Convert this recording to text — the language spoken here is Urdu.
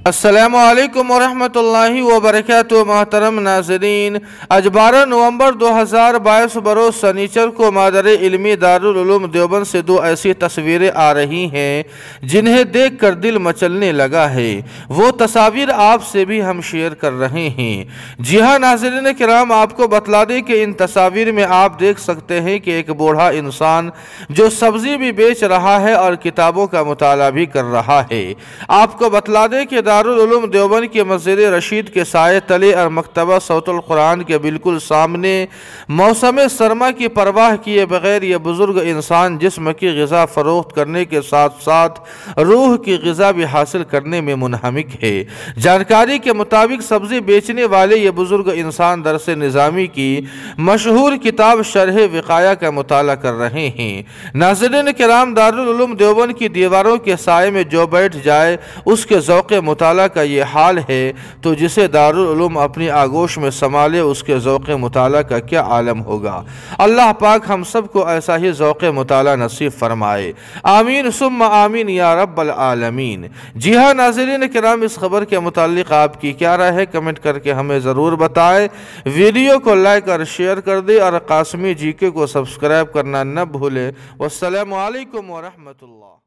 السلام علیکم ورحمۃ اللہ وبرکاتہ۔ محترم ناظرین، آج 12 نومبر 2022 بروز سنیچر کو مادر علمی دارالعلوم دیوبند سے دو ایسی تصویریں آ رہی ہیں جنہیں دیکھ کر دل مچلنے لگا ہے۔ وہ تصاویر آپ سے بھی ہم شیئر کر رہے ہیں۔ جی ہاں ناظرین کرام، آپ کو بتلا دیں کہ ان تصاویر میں آپ دیکھ سکتے ہیں کہ ایک بوڑھا انسان جو سبزی بھی بیچ رہا ہے اور کتابوں کا مطالعہ بھی کر رہا ہے۔ آپ کو بتلا دیں کہ دارالعلوم دیوبند کے مسجد رشید کے سائے تلے اور مکتبہ صوت القرآن کے بالکل سامنے موسم سرما کی پرواہ کیے بغیر یہ بزرگ انسان جسم کی غذا فروخت کرنے کے ساتھ ساتھ روح کی غذا بھی حاصل کرنے میں منہمک ہے۔ جانکاری کے مطابق سبزی بیچنے والے یہ بزرگ انسان درس نظامی کی مشہور کتاب شرح وقایہ کا مطالعہ کر رہے ہیں۔ ناظرین کرام، دارالعلوم دیوبند کی دیواروں کے سائے میں جو بیٹھ جائے اس کے ذوق مطالعہ کا یہ حال ہے تو جسے دارالعلوم اپنی آغوش میں سنبھالے اس کے ذوق مطالعہ کا کیا عالم ہوگا۔ اللہ پاک ہم سب کو ایسا ہی ذوق مطالعہ نصیب فرمائے، آمین ثم آمین یا رب العالمین۔ جی ہاں ناظرین کرام، اس خبر کے متعلق آپ کی کیا رائے ہے کمنٹ کر کے ہمیں ضرور بتائیں۔ ویڈیو کو لائک اور شیئر کر دیں اور قاسمی جی کے کو سبسکرائب کرنا نہ بھولیں۔ والسلام علیکم ورحمۃ اللہ۔